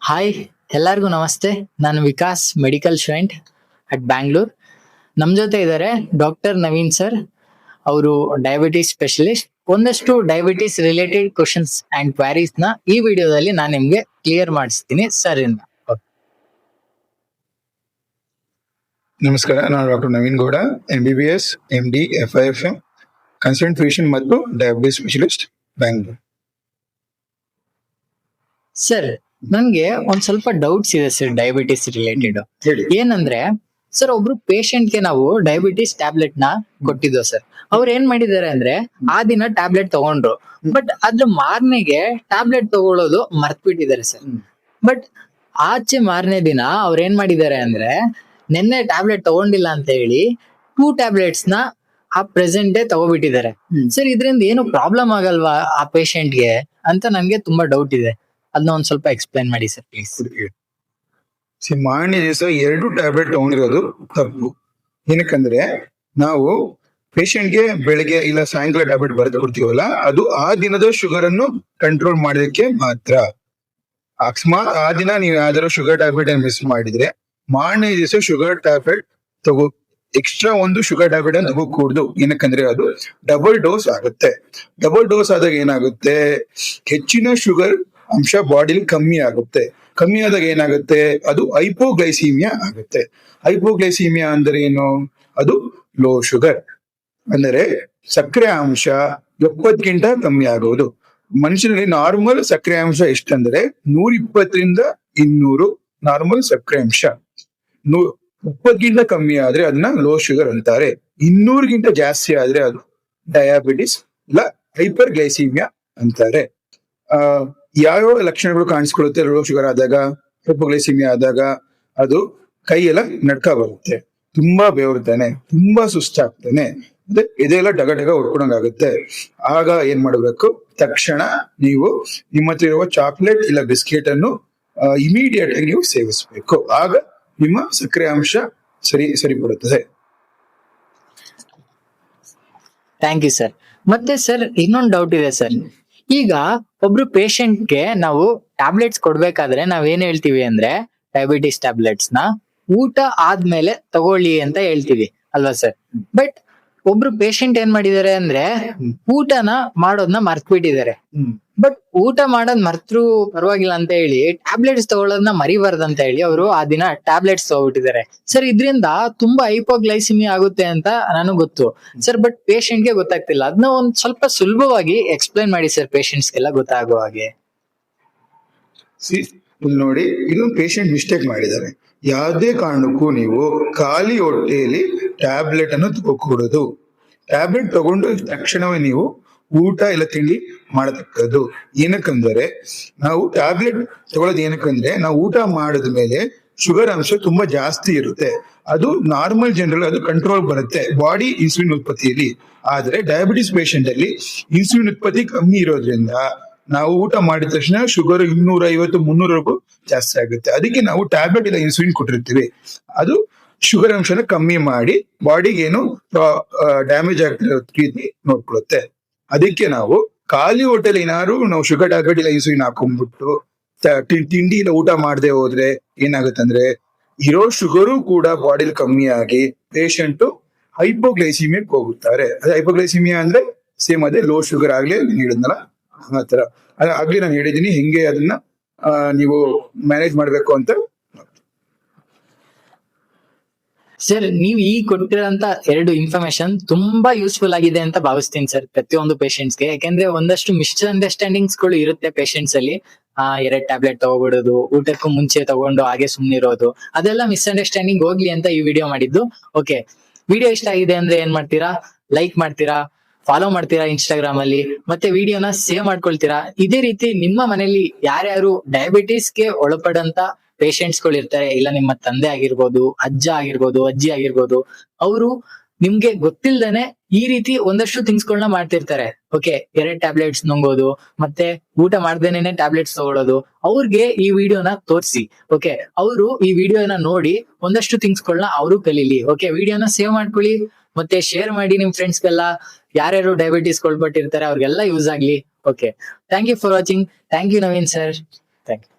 Hi, ಎಲ್ಲರಿಗೂ ನಮಸ್ತೆ. ನಾನು Vikas, medical student at Bangalore. ನಮ್ಮ ಜೊತೆ ಇದ್ದಾರೆ ಡಾಕ್ಟರ್ ನವೀನ್ ಸರ್. ಅವರು ಡಯಾಬಿಟಿಸ್ ಸ್ಪೆಷಲಿಸ್ಟ್. ಒಂದಷ್ಟು diabetes related questions and queries ನ ಈ ವಿಡಿಯೋದಲ್ಲಿ ನಾನು ನಿಮ್ಗೆ ಕ್ಲಿಯರ್ ಮಾಡಿಸ್ತೀನಿ ಸರ್ ಇಂದ. ನಮಸ್ಕಾರ, ನಾನು doctor Naveen Gowda, MBBS, MD, FIFM, consultant physician ಮತ್ತು ಡಯಾಬಿಟಿಸ್ ಸ್ಪೆಷಲಿಸ್ಟ್, ಬ್ಯಾಂಗ್ಳೂರ್. ಸರ್, ನನ್ಗೆ ಒಂದ್ ಸ್ವಲ್ಪ ಡೌಟ್ಸ್ ಇದೆ ಸರ್ ಡಯಾಬಿಟಿಸ್ ರಿಲೇಟೆಡ್. ಹೇಳಿ. ಏನಂದ್ರೆ ಸರ್, ಒಬ್ರು ಪೇಷಂಟ್ ಗೆ ನಾವು ಡಯಾಬಿಟಿಸ್ ಟ್ಯಾಬ್ಲೆಟ್ ನ ಕೊಟ್ಟಿದ್ದೋ ಸರ್. ಅವ್ರು ಏನ್ ಮಾಡಿದಾರೆ ಅಂದ್ರೆ ಆ ದಿನ ಟ್ಯಾಬ್ಲೆಟ್ ತಗೊಂಡ್ರು, ಬಟ್ ಅದ್ರ ಮಾರನೆಗೆ ಟ್ಯಾಬ್ಲೆಟ್ ತಗೊಳ್ಳೋದು ಮರ್ತ್ ಬಿಟ್ಟಿದ್ದಾರೆ ಸರ್. ಬಟ್ ಆಚೆ ಮಾರನೇ ದಿನ ಅವ್ರ ಏನ್ ಮಾಡಿದ್ದಾರೆ ಅಂದ್ರೆ ನಿನ್ನೆ ಟ್ಯಾಬ್ಲೆಟ್ ತಗೊಂಡಿಲ್ಲ ಅಂತ ಹೇಳಿ 2 ಟ್ಯಾಬ್ಲೆಟ್ಸ್ ನ ಆ ಪ್ರೆಸೆಂಟ್ ಡೇ ತಗೋಬಿಟ್ಟಿದ್ದಾರೆ ಸರ್. ಇದರಿಂದ ಏನು ಪ್ರಾಬ್ಲಮ್ ಆಗಲ್ವಾ ಆ ಪೇಷಂಟ್ ಗೆ ಅಂತ ನನ್ಗೆ ತುಂಬಾ ಡೌಟ್ ಇದೆ. ಅದನ್ನ ಒಂದ್ ಸ್ವಲ್ಪ ಎಕ್ಸ್ಪ್ಲೈನ್ ಮಾಡಿ ಸರ್ ಪ್ಲೀಸ್. ಮಾರನೇ ದಿವಸ 2 ಟ್ಯಾಬ್ಲೆಟ್ ತಗೊಂಡಿರೋದು ತಪ್ಪು. ಏನಕ್ಕಂದ್ರೆ ನಾವು ಪೇಷಂಟ್ಗೆ ಬೆಳಗ್ಗೆ ಇಲ್ಲ ಸಾಯಂಕಾಲ ಟ್ಯಾಬ್ಲೆಟ್ ಬರೆದು ಕೊಡ್ತೀವಲ್ಲ, ಅದು ಆ ದಿನದ ಶುಗರ್ ಅನ್ನು ಕಂಟ್ರೋಲ್ ಮಾಡೋದಕ್ಕೆ ಮಾತ್ರ. ಅಕಸ್ಮಾತ್ ಆ ದಿನ ನೀವು ಯಾವ್ದಾದ್ರು ಶುಗರ್ ಟ್ಯಾಬ್ಲೆಟ್ ಮಿಸ್ ಮಾಡಿದ್ರೆ ಮಾರನೇ ದಿವಸ ಶುಗರ್ ಟ್ಯಾಬ್ಲೆಟ್ ತಗೋ, ಎಕ್ಸ್ಟ್ರಾ ಒಂದು ಶುಗರ್ ಟ್ಯಾಬ್ಲೆಟ್ ಅನ್ನು ತಗೋಕೂಡ್ದು. ಏನಕ್ಕಂದ್ರೆ ಅದು ಡಬಲ್ ಡೋಸ್ ಆಗುತ್ತೆ. ಡಬಲ್ ಡೋಸ್ ಆದಾಗ ಏನಾಗುತ್ತೆ, ಹೆಚ್ಚಿನ ಶುಗರ್ ಅಂಶ ಬಾಡಿಲಿ ಕಮ್ಮಿ ಆಗುತ್ತೆ. ಕಮ್ಮಿ ಆದಾಗ ಏನಾಗುತ್ತೆ, ಅದು ಹೈಪೋಗ್ಲೈಸೀಮಿಯಾ ಆಗುತ್ತೆ. ಹೈಪೋಗ್ಲೈಸೀಮಿಯಾ ಅಂದ್ರೆ ಏನು? ಅದು ಲೋ ಶುಗರ್, ಅಂದರೆ ಸಕ್ಕರೆ ಅಂಶ 70ಗಿಂತ ಕಮ್ಮಿ ಆಗುವುದು. ಮನುಷ್ಯನಲ್ಲಿ ನಾರ್ಮಲ್ ಸಕ್ಕರೆ ಅಂಶ ಎಷ್ಟಂದ್ರೆ 120ರಿಂದ 200 ನಾರ್ಮಲ್ ಸಕ್ಕರೆ ಅಂಶ. 30ಗಿಂತ ಕಮ್ಮಿ ಆದ್ರೆ ಅದನ್ನ ಲೋ ಶುಗರ್ ಅಂತಾರೆ. 200ಗಿಂತ ಜಾಸ್ತಿ ಆದ್ರೆ ಅದು ಡಯಾಬಿಟಿಸ್ ಇಲ್ಲ ಹೈಪರ್ ಗ್ಲೈಸೀಮಿಯಾ ಅಂತಾರೆ. ಯಾವ್ಯಾವ ಲಕ್ಷಣಗಳು ಕಾಣಿಸ್ಕೊಳ್ಳುತ್ತೆ ಲೋ ಶುಗರ್ ಆದಾಗ, ಹೈಪೋಗ್ಲೈಸಿಮಿಯಾ ಆದಾಗ? ಅದು ಕೈಯೆಲ್ಲ ನಡ್ಕ ಬರುತ್ತೆ, ತುಂಬಾ ಬೆವರ್ತಾನೆ, ತುಂಬಾ ಸುಸ್ತಾಗ್ತಾನೆ, ಮತ್ತೆ ಇದೆಲ್ಲ ಡಗ ಡಗ ಹೊಡ್ಕೊಂಡಂಗಾಗುತ್ತೆ. ಆಗ ಏನ್ ಮಾಡ್ಬೇಕು, ತಕ್ಷಣ ನೀವು ನಿಮ್ಮ ಹತ್ರ ಇರುವ ಚಾಕ್ಲೇಟ್ ಇಲ್ಲ ಬಿಸ್ಕೆಟ್ ಅನ್ನು ಇಮಿಡಿಯೇಟ್ ಆಗಿ ನೀವು ಸೇವಿಸಬೇಕು. ಆಗ ನಿಮ್ಮ ಸಕ್ಕರೆ ಅಂಶ ಸರಿಪಡುತ್ತದೆ. Thank you sir. ಮತ್ತೆ ಸರ್, ಇನ್ನೊಂದು ಡೌಟ್ ಇದೆ ಸರ್. ಈಗ ಒಬ್ರು ಪೇಷಂಟ್ ಗೆ ನಾವು ಟ್ಯಾಬ್ಲೆಟ್ಸ್ ಕೊಡ್ಬೇಕಾದ್ರೆ ನಾವ್ ಏನ್ ಹೇಳ್ತೀವಿ ಅಂದ್ರೆ ಡಯಾಬಿಟಿಸ್ ಟ್ಯಾಬ್ಲೆಟ್ಸ್ ನ ಊಟ ಆದ್ಮೇಲೆ ತಗೊಳ್ಳಿ ಅಂತ ಹೇಳ್ತೀವಿ ಅಲ್ವಾ ಸರ್? ಬಟ್ ಒಬ್ರು ಪೇಷಂಟ್ ಏನ್ ಮಾಡಿದಾರೆ ಅಂದ್ರೆ ಊಟನ ಮಾಡೋದನ್ನ ಮರ್ತ್ ಬಿಟ್ಟಿದ್ದಾರೆ. ಬಟ್ ಊಟ ಮಾಡೋದ್ ಮರ್ತರು ಪರವಾಗಿಲ್ಲ ಅಂತ ಹೇಳಿ ಟ್ಯಾಬ್ಲೆಟ್ಸ್ ತಗೊಳ್ಳೋದನ್ನ ಮರಿಬಾರ್ದು ಅಂತ ಹೇಳಿ ಅವರು ಆ ದಿನ ಟ್ಯಾಬ್ಲೆಟ್ಸ್ ತಗೊಬಿಟ್ಟಿದ್ದಾರೆ ಸರ್. ಇದರಿಂದ ತುಂಬಾ ಹೈಪೋಗ್ಲೈಸಿಮಿ ಆಗುತ್ತೆ ಅಂತ ನನಗೆ ಗೊತ್ತು ಸರ್, ಬಟ್ ಪೇಷಂಟ್ ಗೆ ಗೊತ್ತಾಗ್ತಿಲ್ಲ. ಅದನ್ನ ಒಂದ್ ಸ್ವಲ್ಪ ಸುಲಭವಾಗಿ ಎಕ್ಸ್ಪ್ಲೈನ್ ಮಾಡಿ ಸರ್, ಪೇಷಂಟ್ಸ್ಗೆಲ್ಲ ಗೊತ್ತಾಗೋ ಹಾಗೆ. ನೋಡಿ, ಇದೊಂದು ಪೇಷಂಟ್ ಮಿಸ್ಟೇಕ್ ಮಾಡಿದ್ದಾರೆ. ಯಾವುದೇ ಕಾರಣಕ್ಕೂ ನೀವು ಖಾಲಿ ಹೊಟ್ಟೆಯಲ್ಲಿ ಟ್ಯಾಬ್ಲೆಟ್ ಅನ್ನು ತಗೋಕೂಡದು. ಟ್ಯಾಬ್ಲೆಟ್ ತಗೊಂಡು ತಕ್ಷಣವೇ ನೀವು ಊಟ ಇಲ್ಲ ತಿಂಡಿ ಮಾಡತಕ್ಕದ್ದು. ಏನಕ್ಕಂದ್ರೆ ನಾವು ಟ್ಯಾಬ್ಲೆಟ್ ತಗೊಳ್ಳೋದು ಏನಕ್ಕಂದ್ರೆ ನಾವು ಊಟ ಮಾಡಿದ ಮೇಲೆ ಶುಗರ್ ಅಂಶ ತುಂಬಾ ಜಾಸ್ತಿ ಇರುತ್ತೆ. ಅದು ನಾರ್ಮಲ್ ಜನರಲ್ ಅದು ಕಂಟ್ರೋಲ್ ಬರುತ್ತೆ ಬಾಡಿ ಇನ್ಸುಲಿನ್ ಉತ್ಪತ್ತಿಯಲ್ಲಿ. ಆದ್ರೆ ಡಯಾಬಿಟಿಸ್ ಪೇಷಂಟ್ ಅಲ್ಲಿ ಇನ್ಸುಲಿನ್ ಉತ್ಪತ್ತಿ ಕಮ್ಮಿ ಇರೋದ್ರಿಂದ ನಾವು ಊಟ ಮಾಡಿದ ತಕ್ಷಣ ಶುಗರ್ 250-300ವರೆಗೂ ಜಾಸ್ತಿ ಆಗುತ್ತೆ. ಅದಕ್ಕೆ ನಾವು ಟ್ಯಾಬ್ಲೆಟ್ ಇಲ್ಲ ಇನ್ಸುಲಿನ್ ಕೊಟ್ಟಿರ್ತೀವಿ. ಅದು ಶುಗರ್ ಅಂಶನ ಕಮ್ಮಿ ಮಾಡಿ ಬಾಡಿಗೆ ಏನು ಡ್ಯಾಮೇಜ್ ಆಗ್ತಿರೋ ರೀತಿ ನೋಡ್ಕೊಳ್ಳುತ್ತೆ. ಅದಕ್ಕೆ ನಾವು ಖಾಲಿ ಹೊಟ್ಟೆಲಿ ಏನಾದ್ರು ನಾವು ಶುಗರ್ ಟ್ಯಾಬ್ಲೆಟ್ ಇಲ್ಲ ಇನ್ಸುಲಿನ್ ಹಾಕೊಂಡ್ಬಿಟ್ಟು ತಿಂಡಿ ಇಲ್ಲ ಊಟ ಮಾಡದೆ ಹೋದ್ರೆ ಏನಾಗುತ್ತೆ ಅಂದ್ರೆ ಇರೋ ಶುಗರು ಕೂಡ ಬಾಡಿಲಿ ಕಮ್ಮಿ ಆಗಿ ಪೇಷಂಟ್ ಹೈಪೋಗ್ಲೈಸಿಮಿಯಾಕ್ ಹೋಗುತ್ತಾರೆ. ಅದೇ ಹೈಪೋಗ್ಲೈಸಿಮಿಯಾ ಅಂದ್ರೆ ಸೇಮ್ ಅದೇ ಲೋ ಶುಗರ್ ಆಗ್ಲಿ ಹೇಳಿದ್ನಲ್ಲ ಆ ತರ. ಆಗ್ಲಿ ನಾನು ಹೇಳಿದೀನಿ ಹೆಂಗೆ ಅದನ್ನ ನೀವು ಮ್ಯಾನೇಜ್ ಮಾಡ್ಬೇಕು ಅಂತ. ಸರ್, ನೀವು ಈ ಕೊಟ್ಟಿರೋಂತ 2 ಇನ್ಫಾರ್ಮೇಶನ್ ತುಂಬಾ ಯೂಸ್ಫುಲ್ ಆಗಿದೆ ಅಂತ ಭಾವಿಸ್ತೀನಿ ಸರ್ ಪ್ರತಿಯೊಂದು ಪೇಷಂಟ್ಸ್ ಗೆ. ಯಾಕಂದ್ರೆ ಒಂದಷ್ಟು ಮಿಸ್ಅಂಡರ್ಸ್ಟ್ಯಾಂಡಿಂಗ್ಸ್ ಗಳು ಇರುತ್ತೆ ಪೇಷಂಟ್ಸ್ ಅಲ್ಲಿ. 2 ಟ್ಯಾಬ್ಲೆಟ್ ತಗೋಬಿಡೋದು, ಊಟಕ್ಕೂ ಮುಂಚೆ ತಗೊಂಡು ಹಾಗೆ ಸುಮ್ನಿರೋದು, ಅದೆಲ್ಲ ಮಿಸ್ಅಂಡರ್ಸ್ಟ್ಯಾಂಡಿಂಗ್ ಹೋಗ್ಲಿ ಅಂತ ಈ ವಿಡಿಯೋ ಮಾಡಿದ್ದು. ಓಕೆ, ವಿಡಿಯೋ ಇಷ್ಟ ಆಗಿದೆ ಅಂದ್ರೆ ಏನ್ ಮಾಡ್ತೀರಾ, ಲೈಕ್ ಮಾಡ್ತೀರಾ, ಫಾಲೋ ಮಾಡ್ತೀರಾ ಇನ್ಸ್ಟಾಗ್ರಾಮ್ ಅಲ್ಲಿ, ಮತ್ತೆ ವಿಡಿಯೋನ ಸೇವ್ ಮಾಡ್ಕೊಳ್ತೀರಾ. ಇದೇ ರೀತಿ ನಿಮ್ಮ ಮನೆಯಲ್ಲಿ ಯಾರ್ಯಾರು ಡಯಾಬಿಟಿಸ್ ಗೆ ಒಳಪಡಂತ ಪೇಷಂಟ್ಸ್ ಗಳು ಇರ್ತಾರೆ, ಇಲ್ಲ ನಿಮ್ಮ ತಂದೆ ಆಗಿರ್ಬೋದು, ಅಜ್ಜ ಆಗಿರ್ಬೋದು, ಅಜ್ಜಿ ಆಗಿರ್ಬೋದು, ಅವರು ನಿಮ್ಗೆ ಗೊತ್ತಿಲ್ದೇನೆ ಈ ರೀತಿ ಒಂದಷ್ಟು ಥಿಂಗ್ಸ್ ಗಳನ್ನ ಮಾಡ್ತಿರ್ತಾರೆ. ಓಕೆ, 2 ಟ್ಯಾಬ್ಲೆಟ್ಸ್ ನುಂಗೋದು, ಮತ್ತೆ ಊಟ ಮಾಡ್ದೇನೆ ಟ್ಯಾಬ್ಲೆಟ್ಸ್ ತಗೊಳ್ಳೋದು. ಅವ್ರಿಗೆ ಈ ವಿಡಿಯೋನ ತೋರಿಸಿ. ಓಕೆ, ಅವರು ಈ ವಿಡಿಯೋನ ನೋಡಿ ಒಂದಷ್ಟು ಥಿಂಗ್ಸ್ ಗಳನ್ನ ಅವರು ಕಲೀಲಿ. ಓಕೆ, ವಿಡಿಯೋನ ಸೇವ್ ಮಾಡ್ಕೊಳ್ಳಿ, ಮತ್ತೆ ಶೇರ್ ಮಾಡಿ ನಿಮ್ ಫ್ರೆಂಡ್ಸ್ಗೆಲ್ಲ. ಯಾರ್ಯಾರು ಡಯಾಬಿಟಿಸ್ ಒಳಪಟ್ಟಿರ್ತಾರೆ ಅವ್ರಿಗೆಲ್ಲ ಯೂಸ್ ಆಗ್ಲಿ. Okay, thank you for watching. Thank you Naveen sir. Thank you.